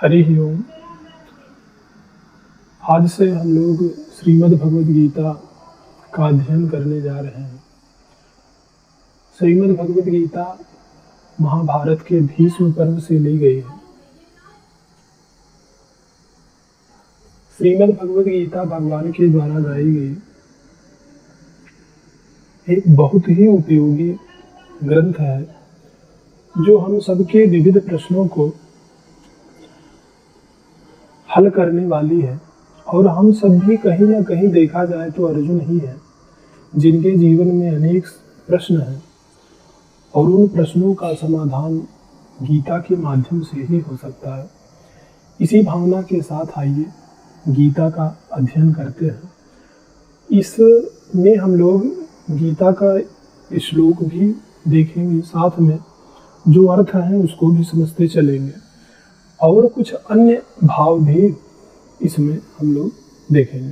हरि ओम। आज से हम लोग श्रीमद् भगवद गीता का अध्ययन करने जा रहे हैं। श्रीमद् भगवद गीता महाभारत के भीष्म पर्व से ली गई है। श्रीमद् भगवद गीता भगवान के द्वारा गाई गई एक बहुत ही उपयोगी ग्रंथ है, जो हम सबके विविध प्रश्नों को हल करने वाली है। और हम सब भी कहीं ना कहीं देखा जाए तो अर्जुन ही है, जिनके जीवन में अनेक प्रश्न हैं और उन प्रश्नों का समाधान गीता के माध्यम से ही हो सकता है। इसी भावना के साथ आइए गीता का अध्ययन करते हैं। इसमें हम लोग गीता का श्लोक भी देखेंगे, साथ में जो अर्थ है उसको भी समझते चलेंगे और कुछ अन्य भाव भी इसमें हम लोग देखेंगे।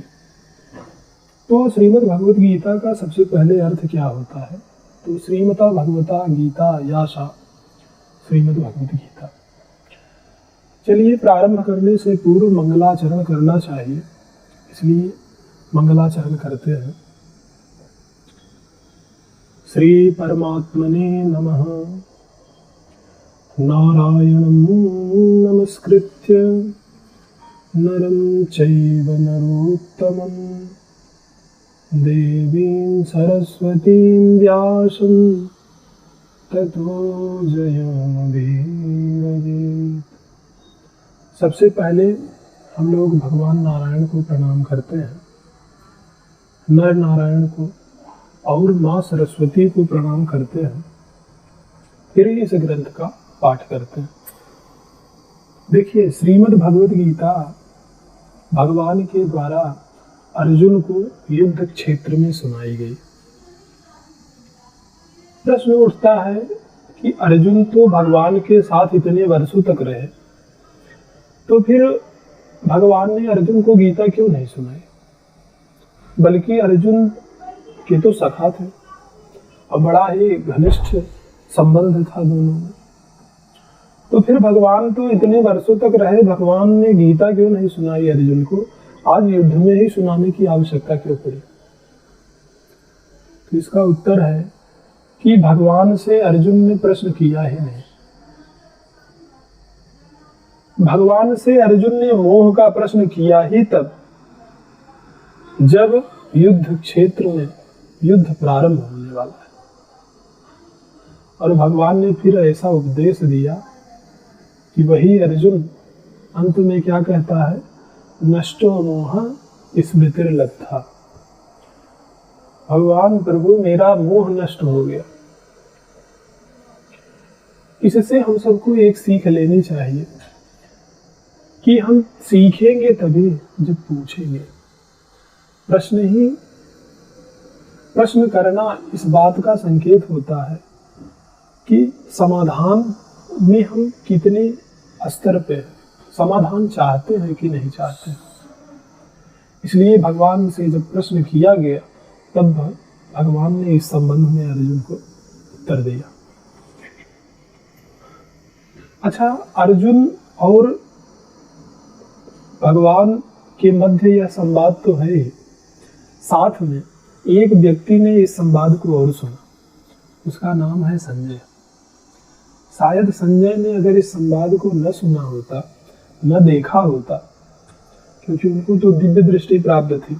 तो श्रीमद् भगवद गीता का सबसे पहले अर्थ क्या होता है? तो श्रीमता भगवता गीता याशा श्रीमद् भगवद गीता। चलिए, प्रारंभ करने से पूर्व मंगलाचरण करना चाहिए, इसलिए मंगलाचरण करते हैं। श्री परमात्मने नमः। नारायणं नमस्कृत्य नरं चैव नरोत्तमं देवीं सरस्वतीं व्यासं ततो जयमुदीरयेत्। सबसे पहले हम लोग भगवान नारायण को प्रणाम करते हैं, नर नारायण को और माँ सरस्वती को प्रणाम करते हैं, फिर इस ग्रंथ का पाठ करते हैं। देखिए, श्रीमद् भगवद गीता भगवान के द्वारा अर्जुन को युद्ध क्षेत्र में सुनाई गई। प्रश्न उठता है कि अर्जुन तो भगवान के साथ इतने वर्षों तक रहे, तो फिर भगवान ने अर्जुन को गीता क्यों नहीं सुनाई? बल्कि अर्जुन के तो सखा थे और बड़ा ही घनिष्ठ संबंध था दोनों में। तो फिर भगवान तो इतने वर्षों तक रहे, भगवान ने गीता क्यों नहीं सुनाई अर्जुन को? आज युद्ध में ही सुनाने की आवश्यकता क्यों पड़ी? तो इसका उत्तर है कि भगवान से अर्जुन ने प्रश्न किया ही नहीं। भगवान से अर्जुन ने मोह का प्रश्न किया ही तब जब युद्ध क्षेत्र में युद्ध प्रारंभ होने वाला है। और भगवान ने फिर ऐसा उपदेश दिया कि वही अर्जुन अंत में क्या कहता है? नष्टो मोह स्मृतिर्लब्धा। भगवान प्रभु, मेरा मोह नष्ट हो गया। इससे हम सबको एक सीख लेनी चाहिए कि हम सीखेंगे तभी जब पूछेंगे। प्रश्न करना इस बात का संकेत होता है कि समाधान में हम कितने स्तर पे समाधान चाहते हैं कि नहीं चाहते हैं। इसलिए भगवान से जब प्रश्न किया गया तब भगवान ने इस संबंध में अर्जुन को उत्तर दिया। अच्छा, अर्जुन और भगवान के मध्य यह संवाद तो है ही, साथ में एक व्यक्ति ने इस संवाद को और सुना। उसका नाम है संजय। शायद संजय ने अगर इस संवाद को न सुना होता, न देखा होता, क्योंकि उनको तो दिव्य दृष्टि प्राप्त थी,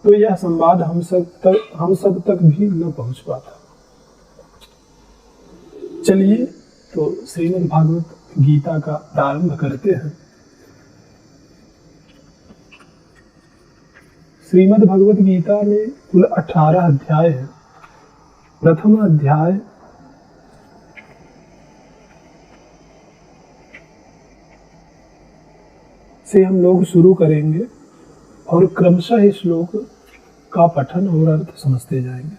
तो यह संवाद हम सब तक भी न पहुंच पाता। चलिए, तो श्रीमद् भागवत गीता का प्रारंभ करते हैं। श्रीमद् भगवद गीता में कुल 18 अध्याय हैं। प्रथम अध्याय से हम लोग शुरू करेंगे और क्रमशः इस श्लोक का पठन और अर्थ समझते जाएंगे।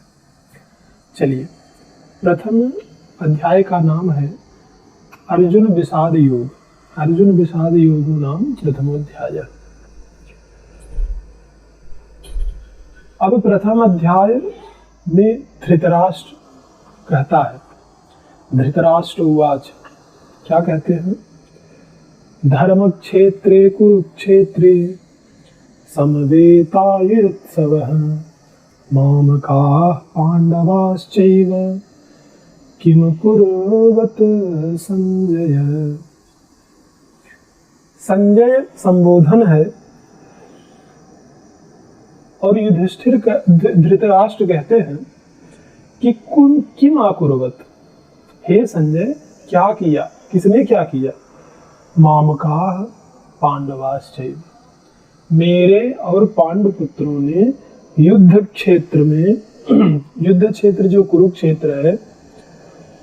चलिए, प्रथम अध्याय का नाम है अर्जुन विषाद योग। अर्जुन विषाद योग नाम प्रथमोध्याय। अब प्रथम अध्याय में धृतराष्ट्र कहता है, धृतराष्ट्र उवाच, क्या कहते हैं? धर्म क्षेत्रे कुरुक्षेत्रे समवेतायुत्सवः मामकाः पांडवाश्चैव किम कुर्वत संजय। संजय संबोधन है और युधिष्ठिर धृतराष्ट्र कहते हैं कि किम अकुर्वत, हे संजय क्या किया, किसने क्या किया। मामकाः पांडवाश्चैव, मेरे और पांडु पुत्रों ने युद्ध क्षेत्र में युद्ध क्षेत्र जो कुरुक्षेत्र है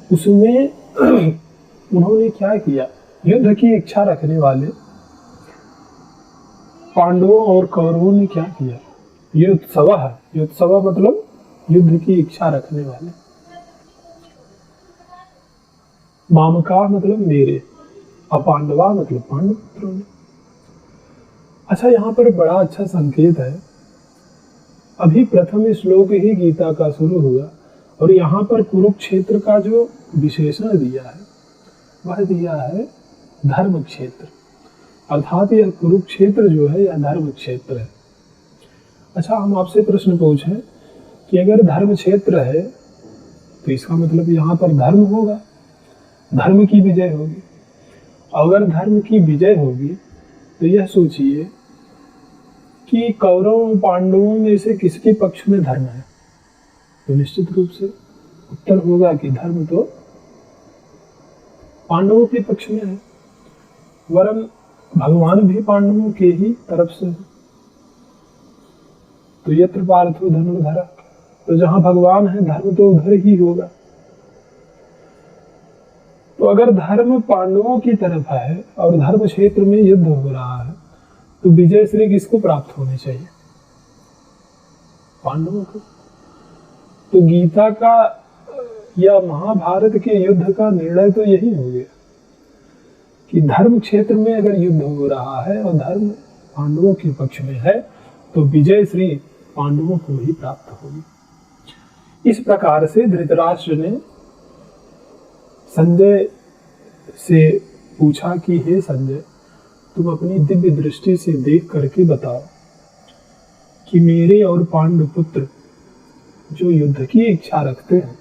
उसमें उन्होंने क्या किया। युद्ध की इच्छा रखने वाले पांडवों और कौरवों ने क्या किया। युत्सव मतलब युद्ध की इच्छा रखने वाले। मामका मतलब मेरे, अपांडवा मतलब पांडव पुत्रों ने। अच्छा, यहाँ पर बड़ा अच्छा संकेत है। अभी प्रथम श्लोक ही गीता का शुरू हुआ और यहाँ पर कुरुक्षेत्र का जो विशेषण दिया है वह दिया है धर्म क्षेत्र, अर्थात यह कुरुक्षेत्र जो है यह धर्म क्षेत्र है। अच्छा, हम आपसे प्रश्न पूछें कि अगर धर्म क्षेत्र है तो इसका मतलब यहाँ पर धर्म होगा, धर्म की विजय होगी। अगर धर्म की विजय होगी तो यह सोचिए कि कौरवों पांडवों में से किसके पक्ष में धर्म है, तो निश्चित रूप से उत्तर होगा कि धर्म तो पांडवों के पक्ष में है, वरन भगवान भी पांडवों के ही तरफ से है। तो यत्र पार्थो धनुर्धर, तो जहां भगवान है धर्म तो उधर ही होगा। तो अगर धर्म पांडवों की तरफ है और धर्म क्षेत्र में युद्ध हो रहा है तो विजय श्री किसको प्राप्त होनी चाहिए, पांडवों को। तो गीता का या महाभारत के युद्ध का निर्णय तो यही हो गया कि धर्म क्षेत्र में अगर युद्ध हो रहा है और धर्म पांडवों के पक्ष में है तो विजय श्री पांडवों को ही प्राप्त होगी। इस प्रकार से धृतराष्ट्र ने संजय से पूछा कि हे संजय, तुम अपनी दिव्य दृष्टि से देख करके बताओ कि मेरे और पांडु पुत्र जो युद्ध की इच्छा रखते हैं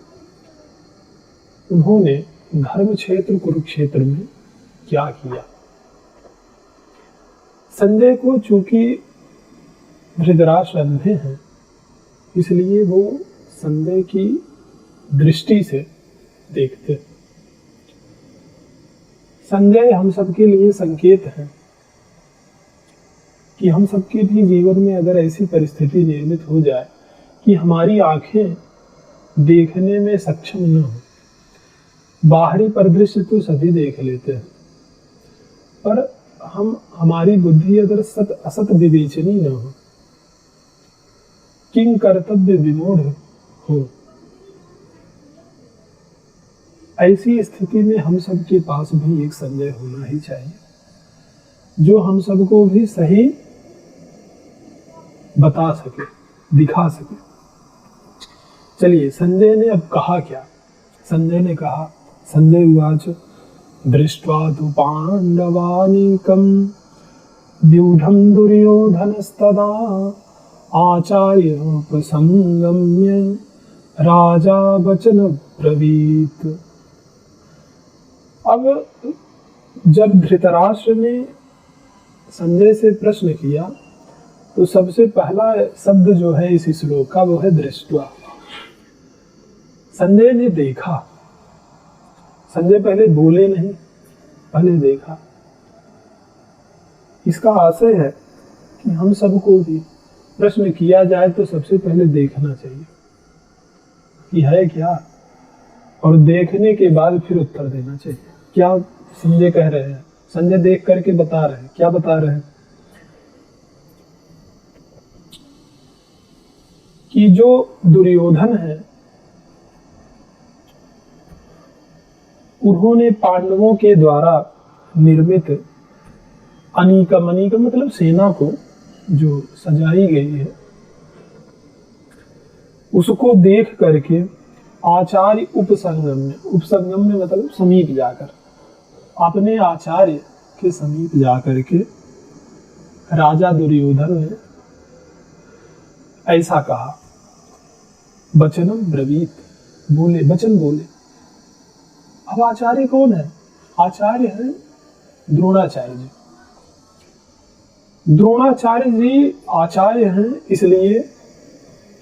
उन्होंने धर्म क्षेत्र कुरुक्षेत्र में क्या किया। संजय को चूंकि धृतराष्ट्र अंधे हैं इसलिए वो संजय की दृष्टि से देखते। संजय हम सबके लिए संकेत है कि हम सबके भी जीवन में अगर ऐसी परिस्थिति निर्मित हो जाए कि हमारी आंखें देखने में सक्षम न हो, बाहरी परिदृश्य तो सभी देख लेते हैं पर हमारी बुद्धि अगर सत असत विवेचनी न हो, किंग कर्तव्य विमूढ़ हो, ऐसी स्थिति में हम सबके पास भी एक संजय होना ही चाहिए जो हम सबको भी सही बता सके, दिखा सके। चलिए, संजय ने अब कहा क्या। संजय ने कहा, संजय उवाच दृष्ट्वा तु पांडवानीकं व्यूढं दुर्योधनस्तदा आचार्योपसंगम्य राजा वचन ब्रवीत। अब जब धृतराष्ट्र ने संजय से प्रश्न किया तो सबसे पहला शब्द जो है इस श्लोक का वो है दृष्ट्वा। संजय ने देखा। संजय पहले बोले नहीं, पहले देखा। इसका आशय है कि हम सबको भी प्रश्न किया जाए तो सबसे पहले देखना चाहिए कि है क्या, और देखने के बाद फिर उत्तर देना चाहिए। क्या संजय कह रहे हैं, संजय देख करके बता रहे हैं, क्या बता रहे हैं कि जो दुर्योधन है उन्होंने पांडवों के द्वारा निर्मित अनीकम, अनीकम मतलब सेना को जो सजाई गई है उसको देख करके आचार्य उपसंगम में मतलब समीप जाकर अपने आचार्य के समीप जाकर के राजा दुर्योधन ने ऐसा कहा, वचनम ब्रवीत, बोले, वचन बोले। अब आचार्य कौन है? आचार्य हैं द्रोणाचार्य जी। द्रोणाचार्य जी आचार्य हैं, इसलिए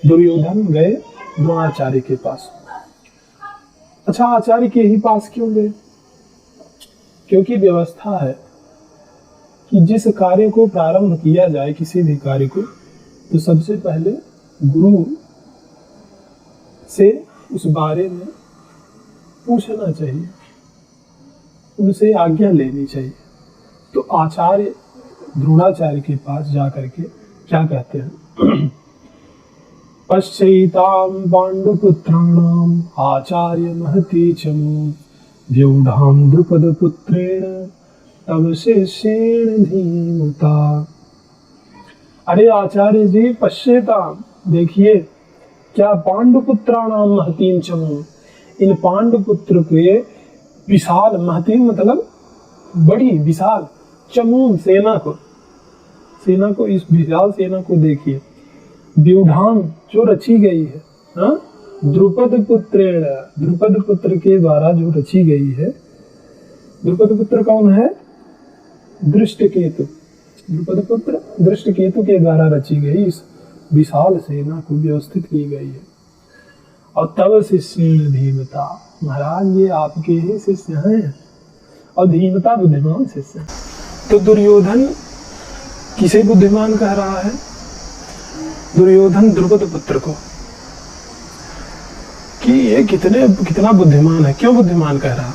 दुर्योधन गए द्रोणाचार्य के पास। अच्छा, आचार्य के ही पास क्यों गए? क्योंकि व्यवस्था है कि जिस कार्य को प्रारंभ किया जाए, किसी भी कार्य को, तो सबसे पहले गुरु से उस बारे में पूछना चाहिए, उनसे आज्ञा लेनी चाहिए। तो आचार्य द्रोणाचार्य के पास जाकर के क्या कहते हैं? पश्चैतां पांडुपुत्राणाम आचार्य महती चमू व्यूढ़ां द्रुपद पुत्रेण तव शिष्येण धीमता। अरे आचार्य जी, पश्चैतां, देखिए क्या, पांडुपुत्राणाम महतीम चमू, इन पांडुपुत्र के विशाल, महतीम मतलब बड़ी, विशाल, चमूम सेना को, इस विशाल सेना को देखिए। व्यूढ़ाम जो रची गई है, हाँ, द्रुपद पुत्रेण, द्रुपद पुत्र के द्वारा जो रची गई है। द्रुपद पुत्र कौन है? दृष्टकेतु। द्रुपद पुत्र दृष्टकेतु के द्वारा रची गई इस विशाल सेना को व्यवस्थित की गई है। और तव शिष्य धीमता, महाराज ये आपके ही शिष्य हैं, और धीमता बुद्धिमान शिष्य। तो दुर्योधन किसे बुद्धिमान कह रहा है? दुर्योधन द्रुपद पुत्र को, कि ये कितना बुद्धिमान है। क्यों बुद्धिमान कह रहा?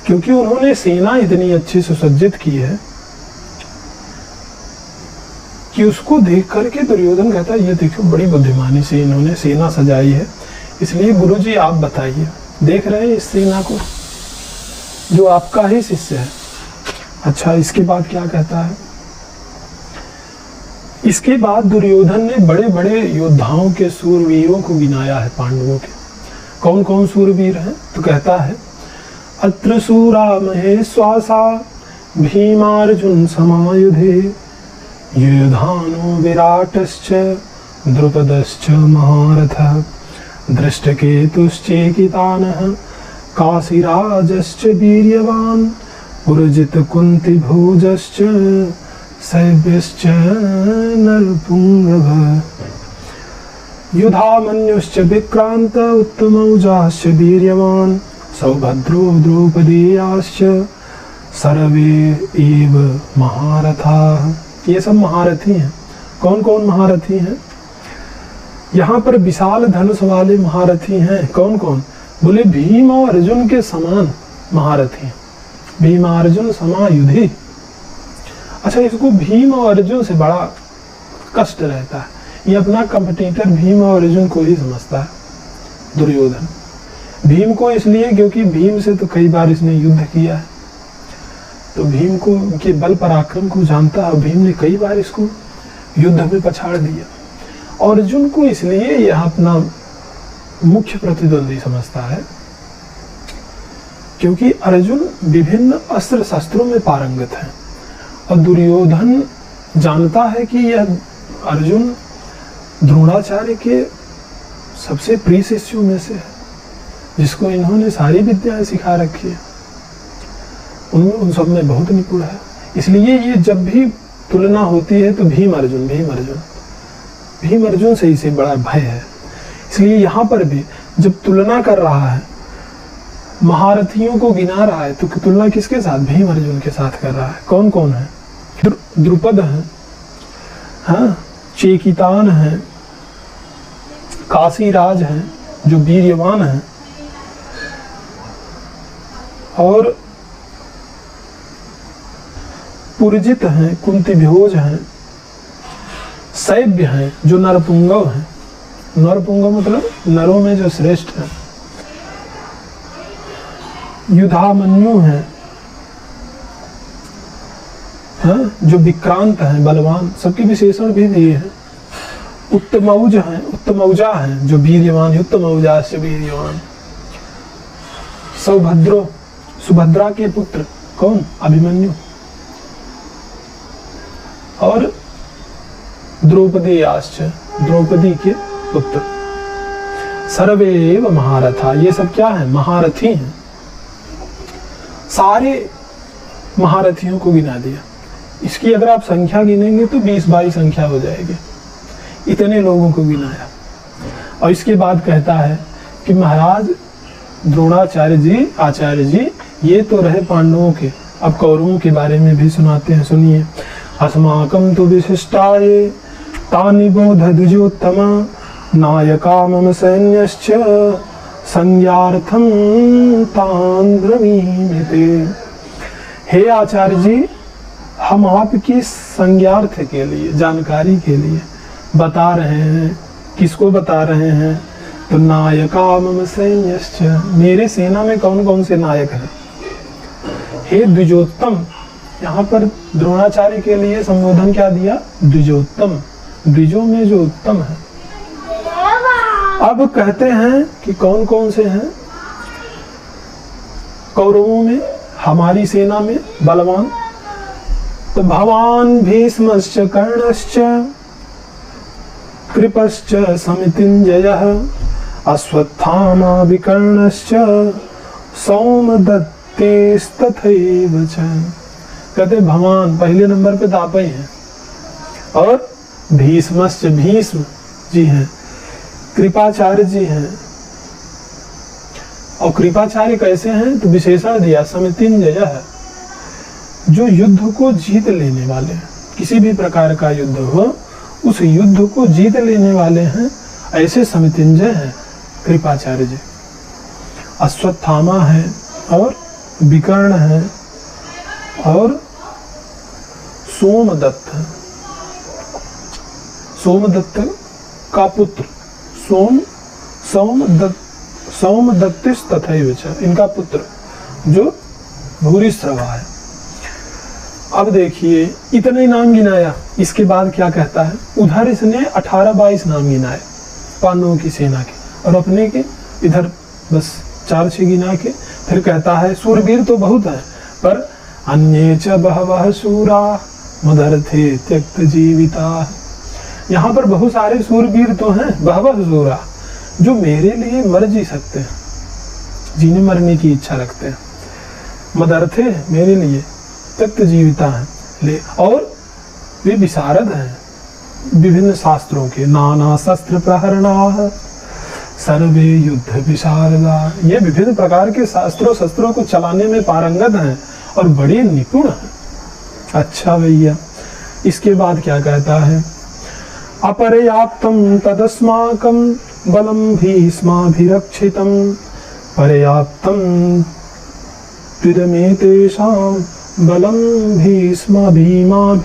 क्योंकि उन्होंने सेना इतनी अच्छी सुसज्जित की है कि उसको देख करके दुर्योधन कहता है, ये देखो बड़ी बुद्धिमानी से इन्होंने सेना सजाई है। इसलिए गुरुजी आप बताइए, देख रहे हैं इस सेना को, जो आपका ही शिष्य है। अच्छा, इसके बाद क्या कहता है? इसके बाद दुर्योधन ने बड़े बड़े योद्धाओं के, सूरवीरों को गिनाया है पांडवों के। कौन कौन सूरवीर हैं? तो कहता है, अत्र सूरा महेश्वासा भीमार्जुन समायुधे युधानो विराटश्च द्रुपदश्च महारथः दृष्टकेतुश्चेकितानः काशीराजश्च वीर्यवान् पुरजित कुन्तिभोजश्च शैव्यश्च नरपुंगव युधामन्युश्च विक्रांत उत्तमौजाश्च वीर्यवान् सौभद्रो द्रौपदीयाश्च सर्वे एव महारथाः। ये सब महारथी हैं। कौन कौन महारथी हैं? यहाँ पर विशाल धनुष वाले महारथी हैं। कौन कौन? बोले भीम और अर्जुन के समान महारथी हैं। भीम अर्जुन समायुधि। अच्छा, इसको भीम और अर्जुन से बड़ा कष्ट रहता है। ये अपना कंपटीटर भीम और अर्जुन को ही समझता है दुर्योधन। भीम को इसलिए क्योंकि भीम से तो कई बार इसने युद्ध किया है, तो भीम को के बल पराक्रम को जानता है। भीम ने कई बार इसको युद्ध में पछाड़ दिया। और अर्जुन को इसलिए यह अपना मुख्य प्रतिद्वंदी समझता है क्योंकि अर्जुन विभिन्न अस्त्र शस्त्रों में पारंगत है। और दुर्योधन जानता है कि यह अर्जुन द्रोणाचार्य के सबसे प्रिय शिष्यों में से है, जिसको इन्होंने सारी विद्याएं सिखा रखी है। उनमें उन सब में बहुत निपुण है। इसलिए ये जब भी तुलना होती है तो भीम अर्जुन से इसे बड़ा भय है। इसलिए यहाँ पर भी जब तुलना कर रहा है, महारथियों को गिना रहा है, तो तुलना किसके साथ? भीम अर्जुन के साथ कर रहा है। कौन कौन है? द्रुपद है, हाँ, चेकितान है, काशीराज हैं जो वीर्यवान हैं, और पुरजित हैं, कुंतीभोज हैं, शैव्य हैं जो नरपुंगव हैं। नरपुंगव मतलब नरों में जो श्रेष्ठ है। युधामन्यु हैं, हाँ, जो विक्रांत हैं, बलवान, सबके विशेषण भी दिए हैं। उत्तमौजा हैं जो वीर्यवान, उत्तमौजा से वीर्यवान। सौभद्रो, सुभद्रा के पुत्र कौन? अभिमन्यु। और द्रौपदी आश्च, द्रौपदी के पुत्र। सर्वेव महारथा, ये सब क्या है? महारथी हैं। सारे महारथियों को गिना दिया। इसकी अगर आप संख्या गिनेंगे तो 20-22 संख्या हो जाएगी, इतने लोगों को गिनाया। और इसके बाद कहता है कि महाराज द्रोणाचार्य जी, आचार्य जी, ये तो रहे पांडवों के, अब कौरवों के बारे में भी सुनाते हैं, सुनिए। अस्माकं तु विशिष्टाये तानि बोध द्विजोत्तमा नायका मम सैन्यश्च संज्ञार्थं तान् ब्रवीमि ते। हे आचार्य जी, हम आपकी संज्ञार्थ के लिए, जानकारी के लिए बता रहे हैं। किसको बता रहे हैं? तो नायका मम सैन्यश्च, मेरे सेना में कौन कौन से नायक हैं। हे द्विजोत्तम, यहाँ पर द्रोणाचार्य के लिए संबोधन क्या दिया? द्विजोत्तम, द्विजों में जो उत्तम है। अब कहते हैं कि कौन कौन से हैं कौरवों में, हमारी सेना में बलवान। तो भवान भीष्मश्च कर्णश्च कृपश्च समितिञ्जयः अश्वत्थामा विकर्णश्च सौमदत्तेस्तथैव च। कहते भगवान पहले नंबर पे दापई हैं, और भीष्मश्च, भीष्म जी हैं, कृपाचार्य जी हैं। और कृपाचार्य कैसे हैं? तो विशेषण दिया समितिञ्जयः, जो युद्ध को जीत लेने वाले हैं। किसी भी प्रकार का युद्ध हो, उस युद्ध को जीत लेने वाले हैं, ऐसे समितिञ्जय हैं कृपाचार्य जी। अश्वत्थामा है और विकर्ण है और सोमदत्त, सोमदत्त का पुत्र सोमदत्तिस तथैव च, इनका पुत्र जो भूरिश्रवा है। अब देखिए इतने नाम गिनाया, इसके बाद क्या कहता है? उधर इसने 18-22 नाम गिनाए पांडवों की सेना के, और अपने के इधर बस 4-6 गिना के फिर कहता है सूरवीर तो बहुत है, पर अन्ये च बहवः शूरा मदर्थे त्यक्त जीविता। यहाँ पर बहुत सारे सूरवीर तो हैं, बहवः शूरा, जो मेरे लिए मर जी सकते हैं, जीने मरने की इच्छा रखते हैं। मदर्थे, मेरे लिए, त्यक्त जीविता है ले, और वे विशारद हैं विभिन्न शास्त्रों के। नाना शस्त्र प्रहरणाः सर्वे युद्ध विशारदा, ये विभिन्न प्रकार के शस्त्रों को चलाने में पारंगत हैं और बड़े निपुण हैं। अच्छा भैया, इसके बाद क्या कहता है? अपर्याप्तं तदस्माकं बलं भीष्माभिरक्षितं पर्याप्तं त्विदमेतेषां बलं भीष्माभिरक्षितं।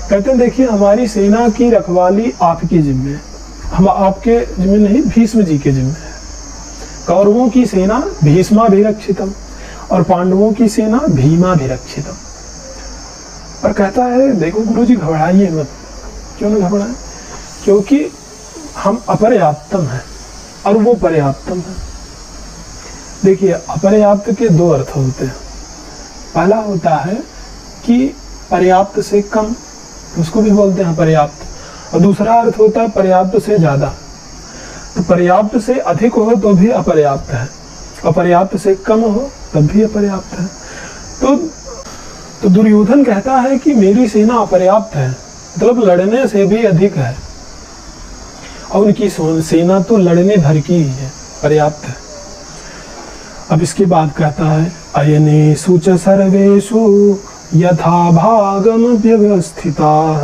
कहते हैं देखिए हमारी सेना की रखवाली आपके जिम्मे, हम आपके जिम्मे नहीं, भीष्म जी के जिम्मे है। कौरवों की सेना भीष्माभिरक्षितम और पांडवों की सेना भीमाभिरक्षितम। और कहता है देखो गुरुजी घबराइए मत। क्यों न घबराएं? क्योंकि हम अपर्याप्तम हैं और वो पर्याप्तम है। देखिए अपर्याप्त के 2 अर्थ होते हैं। पहला होता है कि पर्याप्त से कम, उसको भी बोलते हैं पर्याप्त, और दूसरा अर्थ होता है पर्याप्त से ज्यादा। तो पर्याप्त से अधिक हो तो भी अपर्याप्त है, और पर्याप्त से कम हो तब भी अपर्याप्त है। तो दुर्योधन कहता है कि मेरी सेना अपर्याप्त है, मतलब लड़ने से भी अधिक है, और उनकी सेना तो लड़ने भर की ही है, पर्याप्त है। अब इसके बाद कहता है अयनेषु च सर्वेषु यथा भागम व्यवस्थिताः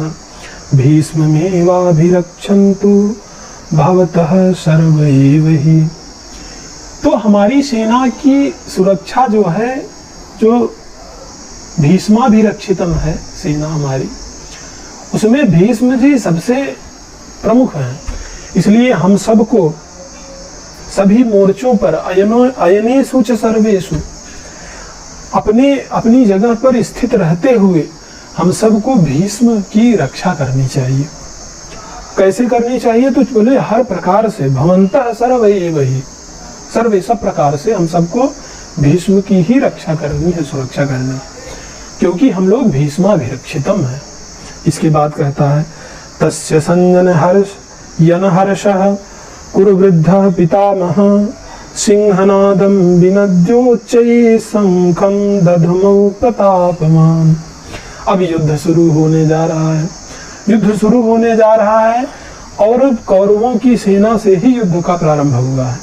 भीष्ममेवाभिरक्षन्तु भवतः सर्व एव हि। तो हमारी सेना की सुरक्षा जो है, जो भीष्माभिरक्षितम है सेना हमारी, उसमें भीष्म जी सबसे प्रमुख हैं। इसलिए हम सबको सभी मोर्चों पर अयनेषु च सर्वेषु, अपनी जगह पर स्थित रहते हुए हम सबको भीष्म की रक्षा करनी चाहिए। कैसे करनी चाहिए? तो बोले हर प्रकार से, भवन्तः सर्व एव हि, सर्वे सब प्रकार से हम सबको भीष्म की ही रक्षा करनी है, सुरक्षा करनी। क्योंकि हम लोग भीष्माभिरक्षितम है। इसके बाद कहता है तस्य संजन हर्ष यन हर्षः कुरु वृद्धः पितामह सिंहनादं विनद्योच्चैः शंखं दधमौ प्रतापमान। अब युद्ध शुरू होने जा रहा है, युद्ध शुरू होने जा रहा है और कौरवों की सेना से ही युद्ध का प्रारंभ हुआ है।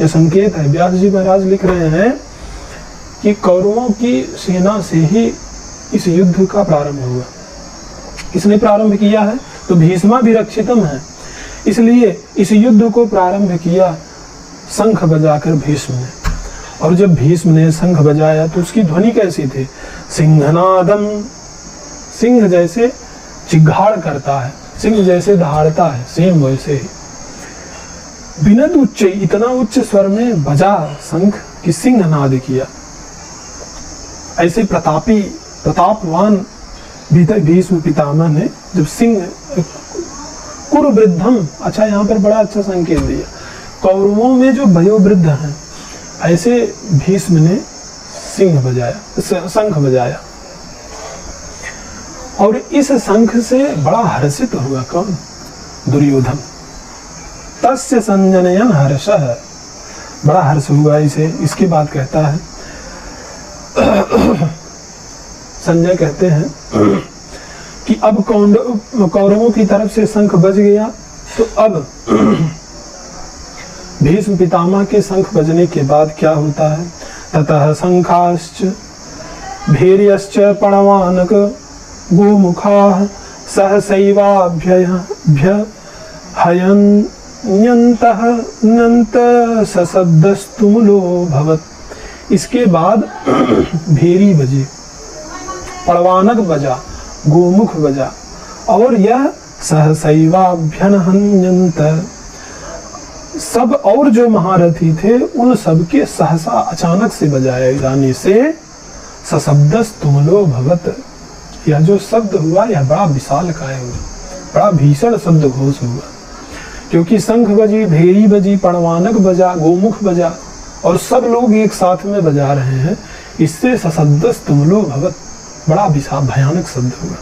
यह संकेत है, व्यास जी महाराज लिख रहे हैं कि कौरवों की सेना से ही इस युद्ध का प्रारंभ हुआ। किसने प्रारंभ किया है? तो भीष्माभिरक्षितम है, इसलिए इस युद्ध को प्रारंभ किया शंख बजाकर भीष्म ने। और जब भीष्म ने शंख बजाया तो उसकी ध्वनि कैसी थी? सिंहनादम, सिंह जैसे चिघाड़ करता है, सिंह जैसे दहाड़ता है, सेम वैसे ही। बिनद उच्च, इतना उच्च स्वर में बजा शंख कि सिंहनाद किया। ऐसे प्रतापी प्रतापवान भीष्म पितामह ने जब सिंह कुरु वृद्धम, अच्छा यहाँ पर बड़ा अच्छा संकेत दिया, कौरवों में जो वयोवृद्ध हैं ऐसे भीष्म ने सिंह बजाया, शंख बजाया। और इस शंख से बड़ा हर्षित हुआ कौन? दुर्योधन। तस्य संजनयन हर्षः, बड़ा हर्ष हुआ इसे। इसके बाद कहता है संजय कहते हैं कि अब कौरवों की तरफ से शंख बज गया, तो अब भीष्म पितामह के शंख बजने के बाद क्या होता है? ततः शंखाश्च भैर्यश्च पणवानक गोमुखाः सहसैवाभ्यहयन्यन्तः नन्त सशब्दस्तुमुलो भवत्। इसके बाद भेरी बजी, पड़वानक बजा, गोमुख बजा, और यह सहसैवाभ्यनहन्यन्त, सब और जो महारथी थे उन सब के सहसा अचानक से बजाए जाने से सशब्दस्तुमुलो भवत्, यह जो शब्द हुआ यह बड़ा विशालकाय हुआ, बड़ा भीषण शब्द घोष हुआ। क्योंकि शंख बजी, भेरी बजी, पड़वानक बजा, गोमुख बजा और सब लोग एक साथ में बजा रहे हैं, इससे सशब्दस्तुमुलो भवत्, बड़ा विशाल भयानक शब्द हुआ।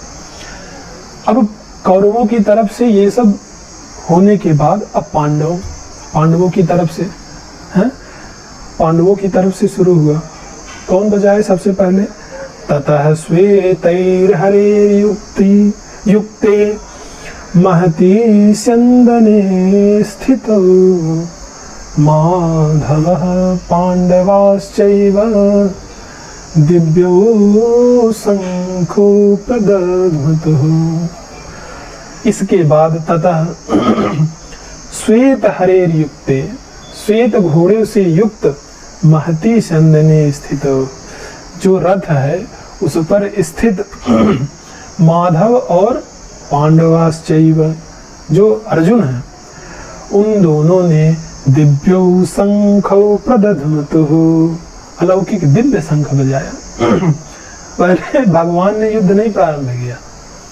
अब कौरवों की तरफ से ये सब होने के बाद अब पांडवों की तरफ से हैं, पांडवों की तरफ से शुरू हुआ। कौन बजाए सबसे पहले? ततः श्वेतैर्हरैर्युक्ते महती स्यन्दने स्थितौ माधवः पाण्डवाश्चैव दिव्यो शंखो प्रदध्मतुः। इसके बाद ततः श्वेत हरेर युक्ते, श्वेत घोड़े से युक्त महती स्यन्दने स्थित, जो रथ है उस पर स्थित माधव और पांडवाश्चैव, जो अर्जुन है, उन दोनों ने दिव्यो शंखो प्रदध्मतुः, अलौकिक दिव्य शंख बजाया। पहले भगवान ने युद्ध नहीं प्रारंभ किया,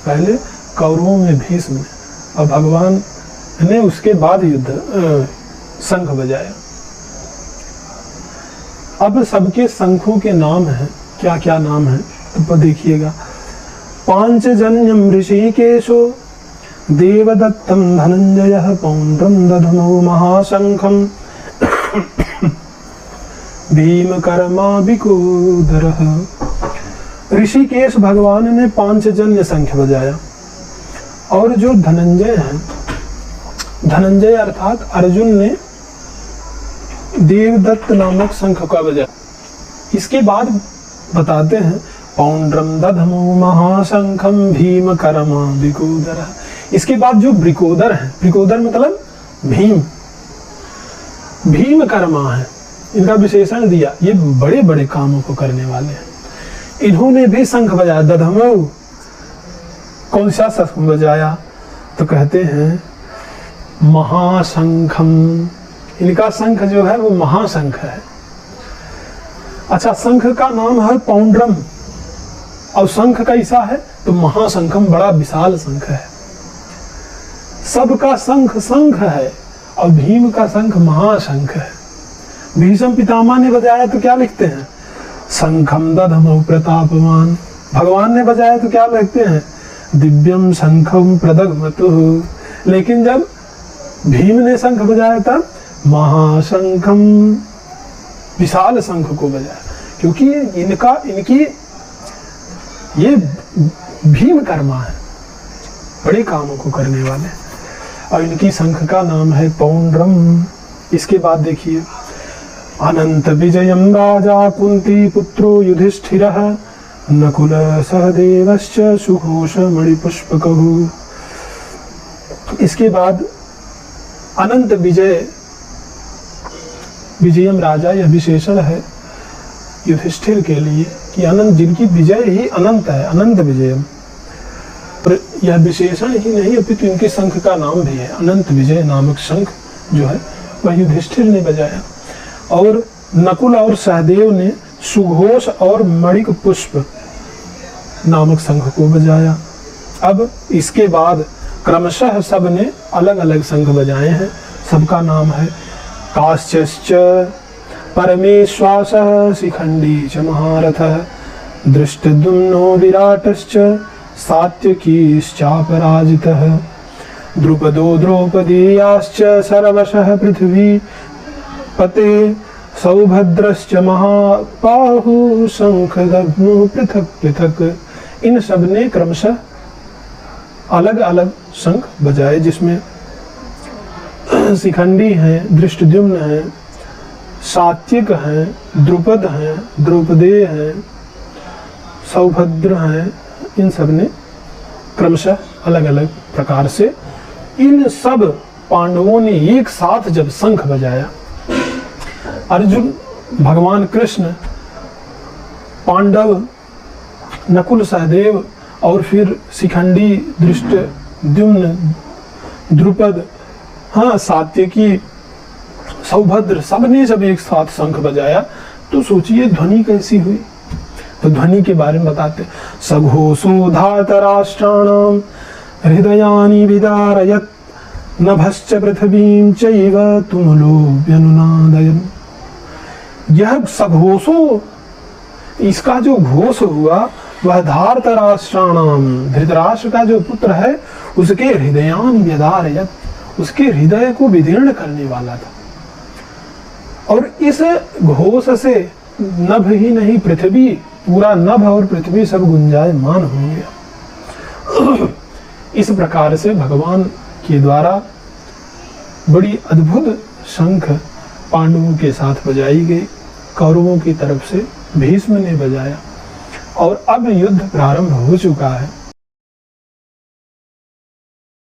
पहले कौरवों में भीष्म ने, और भगवान ने उसके बाद युद्ध शंख बजाया। अब सबके शंखों के नाम हैं, क्या क्या नाम है तो देखिएगा। पांचजन्यम ऋषिकेशो देवदत्तम धनंजयः पौंड्रम दधमो महाशंखम भीमकर्मा विकोदरः। ऋषिकेश भगवान ने पांचजन्य शंख बजाया, और जो धनंजय हैं, धनंजय अर्थात अर्जुन ने देवदत्त नामक शंख का बजाया। इसके बाद बताते हैं पौंड्रम दधमो महाशंखम भीमकर्मा विकोदरः। इसके बाद जो ब्रिकोदर है, ब्रिकोदर मतलब भीम, भीमकर्मा है, इनका विशेषण दिया, ये बड़े बड़े कामों को करने वाले हैं। इन्होंने भी शंख बजाया। दधमो, कौन सा शंख बजाया? तो कहते हैं महाशंखम, इनका शंख जो है वो महाशंख है। अच्छा, शंख का नाम है पौंड्रम, और शंख कैसा है? तो महाशंखम, बड़ा विशाल शंख है। सबका शंख शंख है और भीम का शंख महाशंख है। भीष्म पितामह ने बजाया तो क्या लिखते हैं? शंखम दधमो प्रतापवान, भगवान ने बजाया तो क्या लिखते हैं, दिव्यम शंखम प्रदग्मतुः। लेकिन जब भीम ने शंख बजाया तब महाशंखम, विशाल शंख को बजाया, क्योंकि इनकी ये भीम कर्मा है, बड़े कामों को करने वाले। और इनकी शंख का नाम है पौंड्रम। इसके बाद देखिए, अनंत विजयम राजा कुंती पुत्रो युधिष्ठिरः नकुल सहदेवश्च सुघोष मणिपुष्पकः। इसके बाद अनंत विजयम राजा, यह विशेषण है युधिष्ठिर के लिए कि अनंत, जिनकी विजय ही अनंत है, अनंत विजयम। पर यह विशेषण ही नहीं अपितु इनके शंख का नाम भी है। अनंत विजय नामक शंख जो है वह युधिष्ठिर ने बजाया। और नकुल और सहदेव ने सुघोष और मणिक पुष्प नामक शंख को बजाया। अब इसके बाद क्रमशः सब ने अलग अलग शंख बजाए हैं। सबका नाम है काश्चश्च परमेश्वासः शिखंडी च महारथः दृष्टद्युम्नो विराटश्च सात्यकीश्चापराजितः द्रुपदो द्रौपदीयाश्च सर्वशः पृथ्वी पते सौभद्रश्च महाबाहु शंखदग्नो पृथक पृथक। इन सब ने क्रमशः अलग अलग शंख बजाए, जिसमें शिखंडी हैं, दृष्टद्युम्न हैं, सात्यक हैं, द्रुपद हैं, द्रौपदेय हैं, सौभद्र हैं। इन सब ने क्रमशः अलग अलग प्रकार से, इन सब पांडवों ने एक साथ जब शंख बजाया, अर्जुन, भगवान कृष्ण, पांडव, नकुल सहदेव और फिर शिखंडी, दृष्टद्युम्न, द्रुपद, हाँ, सात्यकी, सौभद्र, सबने जब एक साथ शंख बजाया तो सोचिए ध्वनि कैसी हुई। तो ध्वनि के बारे में बताते, सघोषो धातराष्ट्राणाम हृदयानि विदारयत् नभश्च पृथ्वीं चैव तुमुलो व्यनुनादयन्। यह सघोषो, इसका जो घोष हुआ वह धातराष्ट्राणाम, धृतराष्ट्र का जो पुत्र है उसके हृदयान व्यदारयत्, उसके हृदय को विदीर्ण करने वाला था। और इस घोष से नभ ही नहीं, पृथ्वी, पूरा नभ और पृथ्वी सब गुंजायमान हो गया। इस प्रकार से भगवान के द्वारा बड़ी अद्भुत शंख पांडवों के साथ बजाई गई। कौरवों की तरफ से भीष्म ने बजाया और अब युद्ध प्रारंभ हो चुका है।